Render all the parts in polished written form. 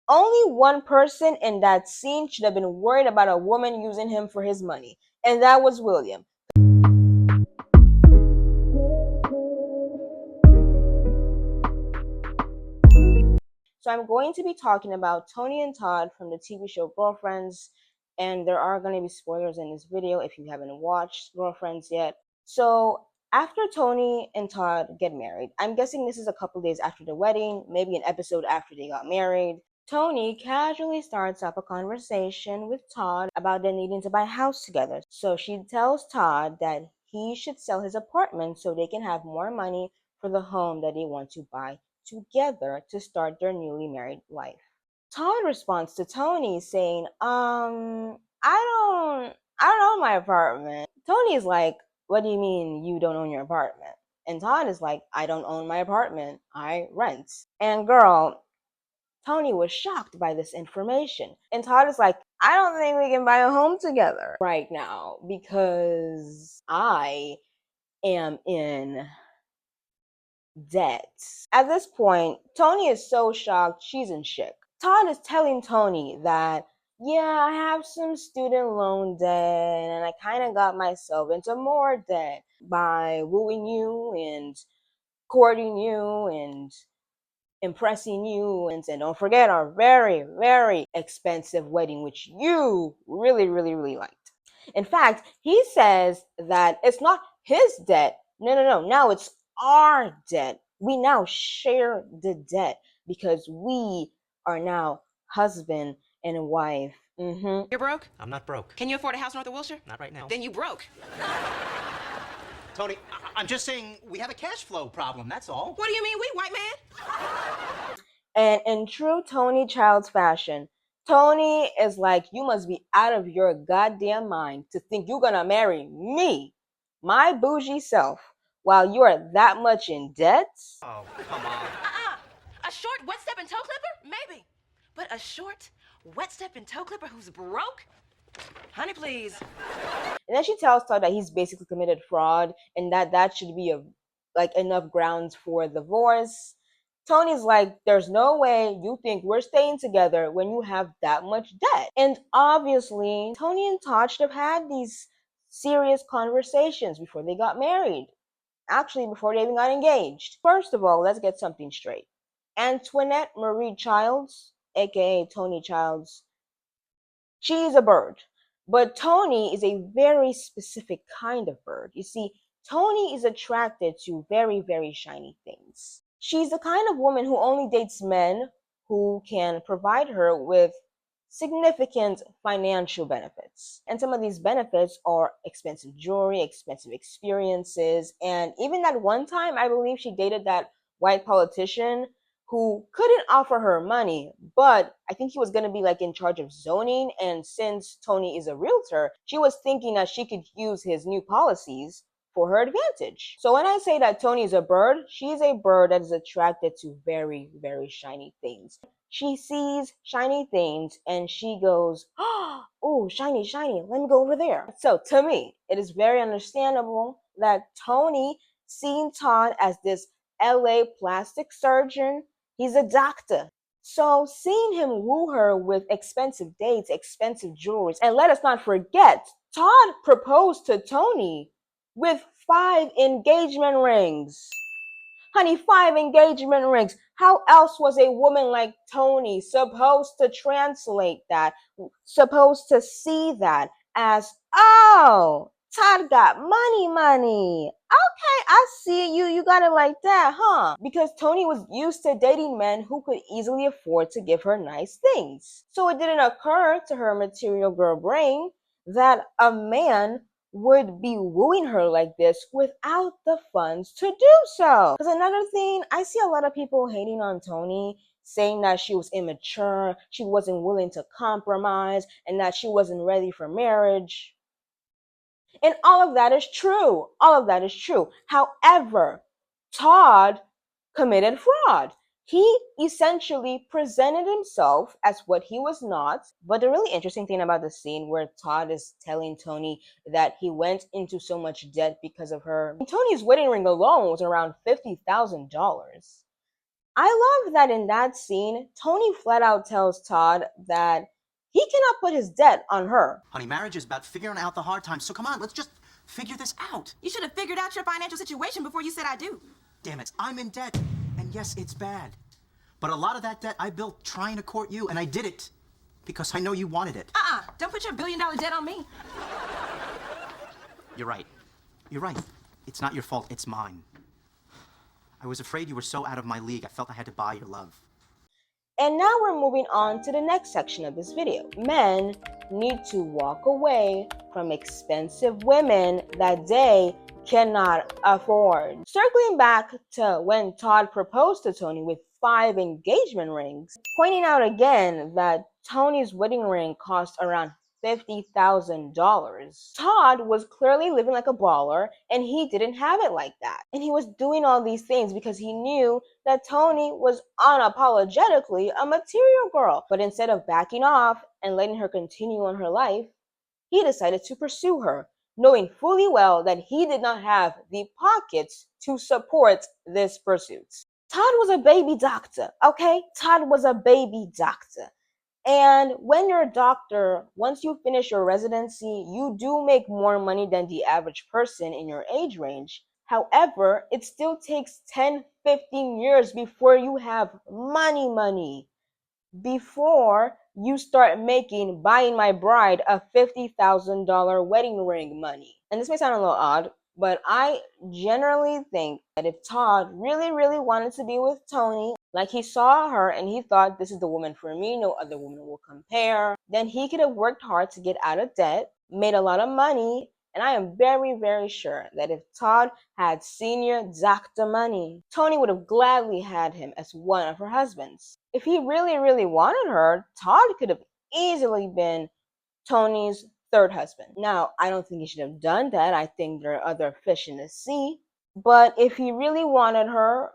Only one person in that scene should have been worried about a woman using him for his money, and that was William. So I'm going to be talking about Toni and Todd from the TV show Girlfriends, and there are going to be spoilers in this video if you haven't watched Girlfriends yet. So after Toni and Todd get married, I'm guessing this is a couple days after the wedding, maybe an episode after they got married, Toni casually starts up a conversation with Todd about them needing to buy a house together. So she tells Todd that he should sell his apartment so they can have more money for the home that they want to buy together to start their newly married life. Todd responds to Toni saying, I don't own my apartment. Toni is like, what do you mean you don't own your apartment? And Todd is like, I don't own my apartment. I rent. And girl, Toni was shocked by this information. And Todd is like, I don't think we can buy a home together right now because I am in debt. At this point, Toni is so shocked, she's in shock. Todd is telling Toni that, yeah, I have some student loan debt and I kind of got myself into more debt by wooing you and courting you and impressing you, and don't forget our very, very expensive wedding, which you really, really, really liked. In fact, he says that it's not his debt. No, no, no. Now it's our debt. We now share the debt because we are now husband and wife. You're broke? I'm not broke. Can you afford a house north of Wilshire? Not right now. Then you broke. Toni, I'm just saying we have a cash flow problem, that's all. What do you mean we, white man? And in true Toni Childs fashion, Toni is like, you must be out of your goddamn mind to think you're gonna marry me, my bougie self, while you are that much in debt? Oh, come on. A short wet step and toe clipper? Maybe. But a short wet step and toe clipper who's broke? Honey, please. And then she tells Todd that he's basically committed fraud and that should be enough grounds for divorce. Toni's like, there's no way you think we're staying together when you have that much debt. And obviously, Toni and Todd should have had these serious conversations before they got married. Actually, before they even got engaged. First of all, let's get something straight. Antoinette Marie Childs, aka Toni Childs, she's a bird. But Toni is a very specific kind of bird. You see, Toni is attracted to very, very shiny things. She's the kind of woman who only dates men who can provide her with significant financial benefits. And some of these benefits are expensive jewelry, expensive experiences, and even at one time, I believe she dated that white politician who couldn't offer her money, but I think he was going to be like in charge of zoning. And since Toni is a realtor, she was thinking that she could use his new policies for her advantage. So when I say that Toni is a bird, she's a bird that is attracted to very, very shiny things. She sees shiny things and she goes, oh, shiny, shiny, let me go over there. So to me, it is very understandable that Toni, seeing Todd as this LA plastic surgeon, he's a doctor. So seeing him woo her with expensive dates, expensive jewelry, and let us not forget, Todd proposed to Toni with 5 engagement rings. Honey, 5 engagement rings. How else was a woman like Toni supposed to translate that? Supposed to see that as, oh, Todd got money, money. Okay, I see you. You got it like that, huh? Because Toni was used to dating men who could easily afford to give her nice things. So it didn't occur to her material girl brain that a man would be wooing her like this without the funds to do so. Because another thing, I see a lot of people hating on Toni, saying that she was immature, she wasn't willing to compromise, and that she wasn't ready for marriage. And all of that is true. All of that is true. However, Todd committed fraud. He essentially presented himself as what he was not. But the really interesting thing about the scene where Todd is telling Toni that he went into so much debt because of her, Toni's wedding ring alone was around $50,000. I love that in that scene, Tony flat out tells Todd that he cannot put his debt on her. Honey, marriage is about figuring out the hard times, so come on, let's just figure this out. You should have figured out your financial situation before you said I do. Damn it, I'm in debt. And yes, it's bad. But a lot of that debt I built trying to court you, and I did it because I know you wanted it. Don't put your $1 billion debt on me. You're right. You're right. It's not your fault, it's mine. I was afraid you were so out of my league, I felt I had to buy your love. And now we're moving on to the next section of this video. Men need to walk away from expensive women that they cannot afford. Circling back to when Todd proposed to Toni with 5 engagement rings, pointing out again that Toni's wedding ring cost around $50,000. Todd was clearly living like a baller, and he didn't have it like that. And he was doing all these things because he knew that Toni was unapologetically a material girl. But instead of backing off and letting her continue on her life, he decided to pursue her, knowing fully well that he did not have the pockets to support this pursuit. Todd was a baby doctor, okay? Todd was a baby doctor. And when you're a doctor, once you finish your residency, you do make more money than the average person in your age range. However, it still takes 10, 15 years before you have money, before you start making buying my bride a $50,000 wedding ring money. And this may sound a little odd, but I generally think that if Todd really wanted to be with Toni, like he saw her and he thought this is the woman for me, no other woman will compare, then he could have worked hard to get out of debt, made a lot of money, and I am very sure that if Todd had senior doctor money, Toni would have gladly had him as one of her husbands. If he really wanted her, Todd could have easily been Toni's third husband. Now, I don't think he should have done that. I think there are other fish in the sea. But if he really wanted her,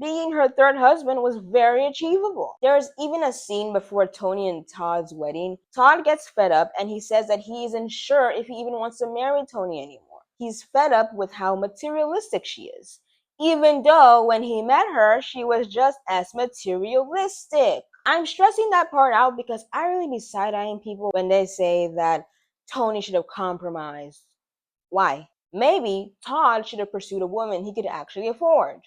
being her third husband was very achievable. There's even a scene before Toni and Todd's wedding. Todd gets fed up and he says that he isn't sure if he even wants to marry Toni anymore. He's fed up with how materialistic she is, even though when he met her, she was just as materialistic. I'm stressing that part out because I really be side-eyeing people when they say that Toni should have compromised. Why? Maybe Todd should have pursued a woman he could actually afford.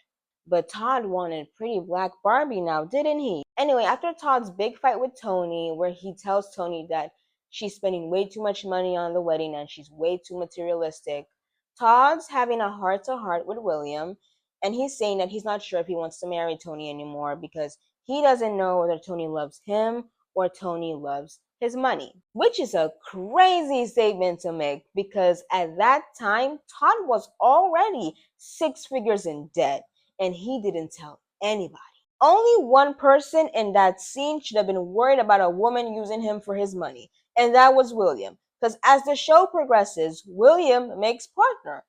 But Todd wanted pretty black Barbie now, didn't he? Anyway, after Todd's big fight with Toni, where he tells Toni that she's spending way too much money on the wedding and she's way too materialistic, Todd's having a heart-to-heart with William, and he's saying that he's not sure if he wants to marry Toni anymore because he doesn't know whether Toni loves him or Toni loves his money. Which is a crazy statement to make because at that time, Todd was already 6 figures in debt and he didn't tell anybody. Only one person in that scene should have been worried about a woman using him for his money, and that was William. Because as the show progresses, William makes partner.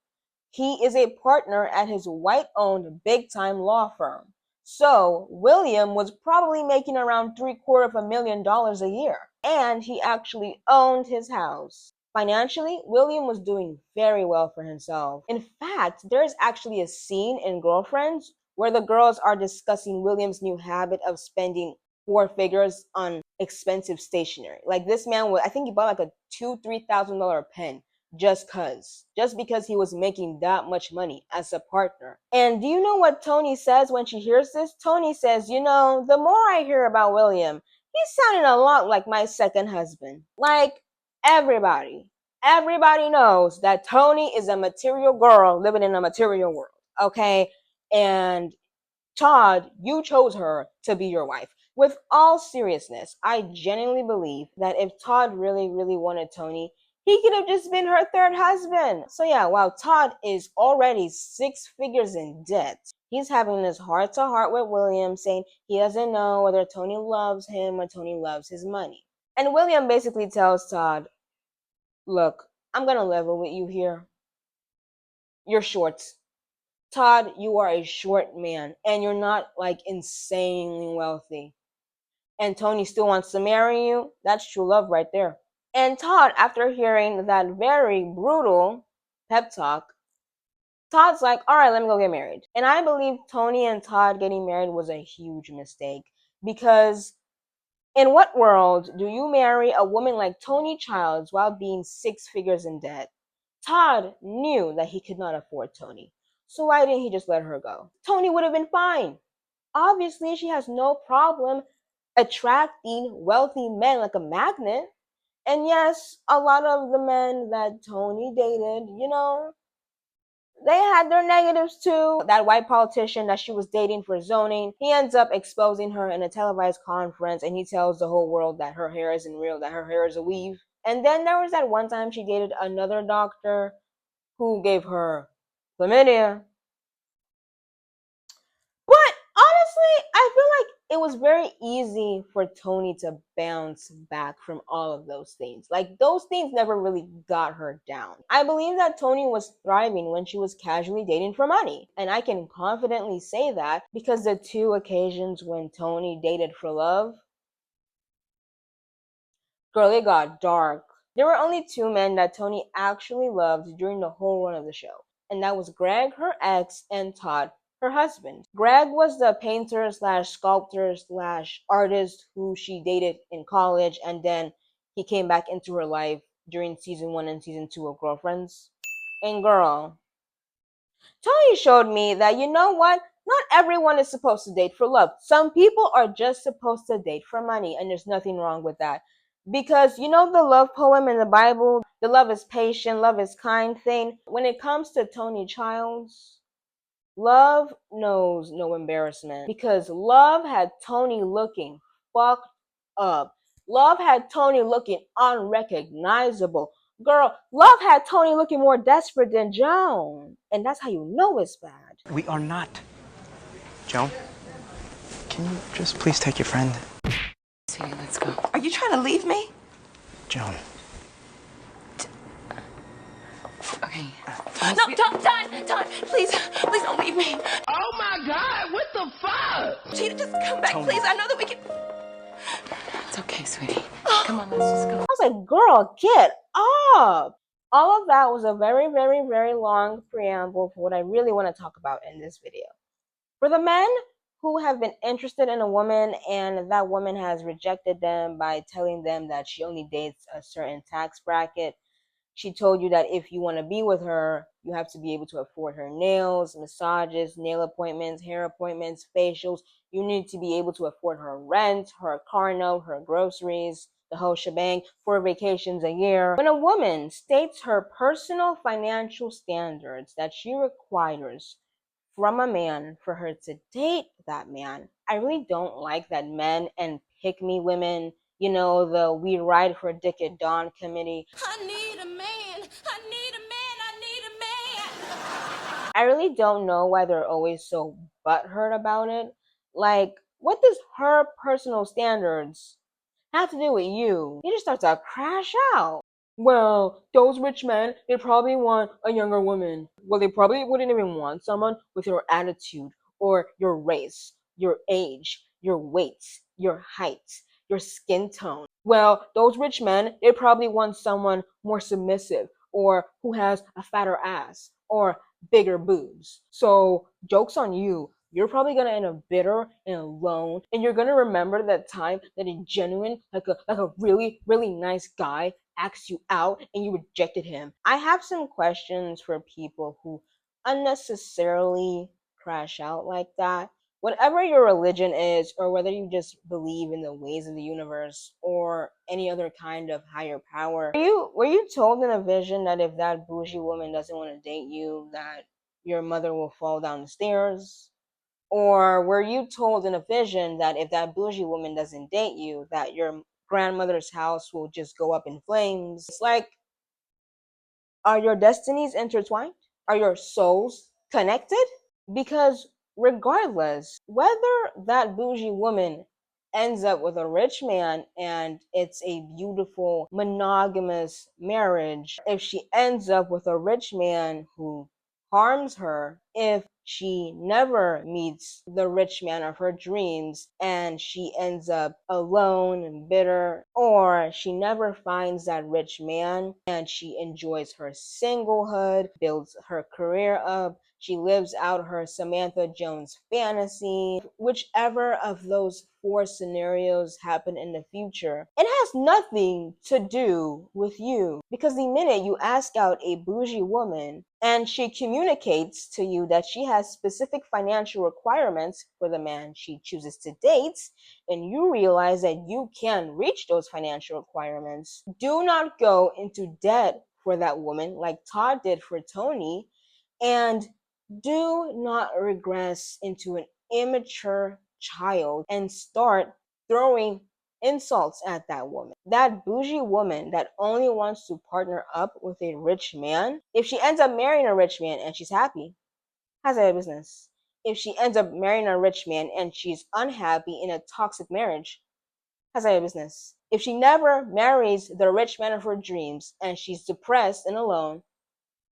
He is a partner at his white-owned big-time law firm. So William was probably making around $750,000 a year, and he actually owned his house. Financially, William was doing very well for himself. In fact, there's actually a scene in Girlfriends where the girls are discussing William's new habit of spending 4 figures on expensive stationery. Like this man, I think he bought like a $2,000-3,000 pen just because he was making that much money as a partner. And do you know what Toni says when she hears this? Toni says, the more I hear about William, he's sounding a lot like my second husband. Like everybody knows that Toni is a material girl living in a material world, okay? And Todd, you chose her to be your wife. With all seriousness, I genuinely believe that if Todd really wanted Toni, he could have just been her third husband. So yeah, while Todd is already 6 figures in debt, he's having this heart-to-heart with William, saying he doesn't know whether Toni loves him or Toni loves his money. And William basically tells Todd, look, I'm gonna level with you here. You're short. Todd, you are a short man, and you're not like insanely wealthy. And Toni still wants to marry you. That's true love right there. And Todd, after hearing that very brutal pep talk, Todd's like, all right, let me go get married. And I believe Toni and Todd getting married was a huge mistake because in what world do you marry a woman like Toni Childs while being six figures in debt? Todd knew that he could not afford Toni. So why didn't he just let her go? Toni would have been fine. Obviously, she has no problem attracting wealthy men like a magnet. And yes, a lot of the men that Toni dated, they had their negatives too. That white politician that she was dating for zoning, he ends up exposing her in a televised conference and he tells the whole world that her hair isn't real, that her hair is a weave. And then there was that one time she dated another doctor who gave her chlamydia. But honestly, I feel like it was very easy for Toni to bounce back from all of those things. Like, those things never really got her down. I believe that Toni was thriving when she was casually dating for money. And I can confidently say that because the two occasions when Toni dated for love, girl, it got dark. There were only two men that Toni actually loved during the whole run of the show, and that was Greg, her ex, and Todd, her husband. Greg was the painter slash sculptor slash artist who she dated in college, and then he came back into her life during season one and season two of Girlfriends. And girl, Tony showed me that you know what? Not everyone is supposed to date for love. Some people are just supposed to date for money, and there's nothing wrong with that. Because you know the love poem in the Bible, the love is patient, love is kind thing. When it comes to Toni Childs, love knows no embarrassment. Because love had Toni looking fucked up. Love had Toni looking unrecognizable. Girl, love had Toni looking more desperate than Joan. And that's how you know it's bad. We are not. Joan, can you just please take your friend? Sweetie, let's go. Are you trying to leave me? Joan. Okay. No, Todd, please don't leave me. Oh my God, what the fuck? Cheetah, just come back, Toni. please. I know that we can. It's okay, sweetie. Come on, let's just go. I was like, girl, get up. All of that was a very, very, very long preamble for what I really want to talk about in this video. For the men who have been interested in a woman and that woman has rejected them by telling them that she only dates a certain tax bracket, she told you that if you want to be with her, you have to be able to afford her nails, massages, nail appointments, hair appointments, facials. You need to be able to afford her rent, her car note, her groceries, the whole shebang, 4 vacations a year. When a woman states her personal financial standards that she requires from a man for her to date that man, I really don't like that men and pick me women, the We Ride for Dick at Dawn committee. I need a man. I need a man. I need a man. I really don't know why they're always so butthurt about it. Like, what does her personal standards have to do with you? He just starts to crash out. Well, those rich men, they probably want a younger woman. Well, they probably wouldn't even want someone with your attitude or your race, your age, your weight, your height, your skin tone. Well, those rich men, they probably want someone more submissive or who has a fatter ass or bigger boobs. So, joke's on you. You're probably gonna end up bitter and alone, and you're gonna remember that time that a genuine, like a really, really nice guy asked you out and you rejected him. I have some questions for people who unnecessarily crash out like that. Whatever your religion is, or whether you just believe in the ways of the universe or any other kind of higher power, were you told in a vision that if that bougie woman doesn't want to date you, that your mother will fall down the stairs? Or were you told in a vision that if that bougie woman doesn't date you, that your grandmother's house will just go up in flames? It's like, are your destinies intertwined? Are your souls connected? Because regardless, whether that bougie woman ends up with a rich man and it's a beautiful monogamous marriage, if she ends up with a rich man who harms her, if she never meets the rich man of her dreams and she ends up alone and bitter, or she never finds that rich man and she enjoys her singlehood, builds her career up, she lives out her Samantha Jones fantasy. Whichever of those four scenarios happen in the future, it has nothing to do with you. Because the minute you ask out a bougie woman and she communicates to you that she has specific financial requirements for the man she chooses to date, and you realize that you can reach those financial requirements, do not go into debt for that woman like Todd did for Toni, and do not regress into an immature child and start throwing insults at that woman. That bougie woman that only wants to partner up with a rich man, if she ends up marrying a rich man and she's happy, has a business. If she ends up marrying a rich man and she's unhappy in a toxic marriage, has a business. If she never marries the rich man of her dreams and she's depressed and alone,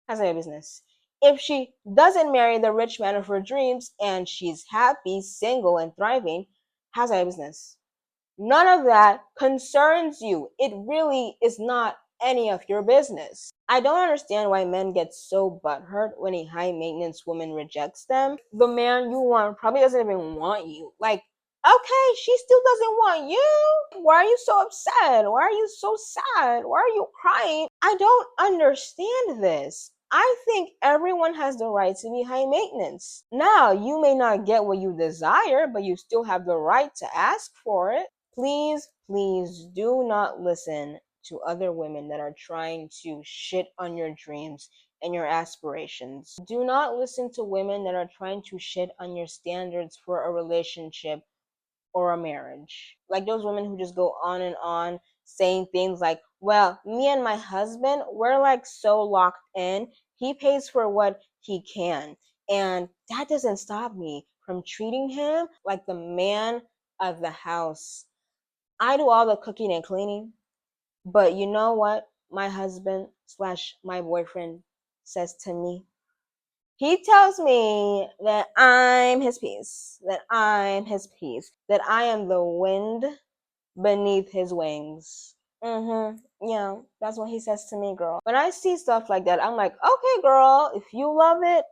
has a business. If she doesn't marry the rich man of her dreams and she's happy, single, and thriving, has a business. None of that concerns you. It really is not any of your business. I don't understand why men get so butthurt when a high maintenance woman rejects them. The man you want probably doesn't even want you. Like, okay, she still doesn't want you. Why are you so upset? Why are you so sad? Why are you crying? I don't understand this. I think everyone has the right to be high maintenance. Now, you may not get what you desire, but you still have the right to ask for it. Please, please do not listen to other women that are trying to shit on your dreams and your aspirations. Do not listen to women that are trying to shit on your standards for a relationship or a marriage. Like those women who just go on and on saying things like, well, me and my husband, we're like so locked in. He pays for what he can. And that doesn't stop me from treating him like the man of the house. I do all the cooking and cleaning, but you know what my husband slash my boyfriend says to me? He tells me that I'm his peace, that I'm his peace, that I am the wind beneath his wings. Yeah, that's what he says to me, girl. When I see stuff like that, I'm like, okay, girl, if you love it,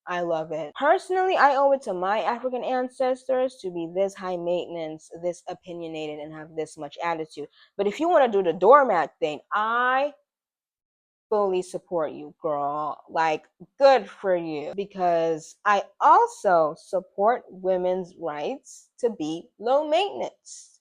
I love it. Personally, I owe it to my African ancestors to be this high maintenance, this opinionated, and have this much attitude. But if you want to do the doormat thing, I fully support you, girl. Like, good for you. Because I also support women's rights to be low maintenance.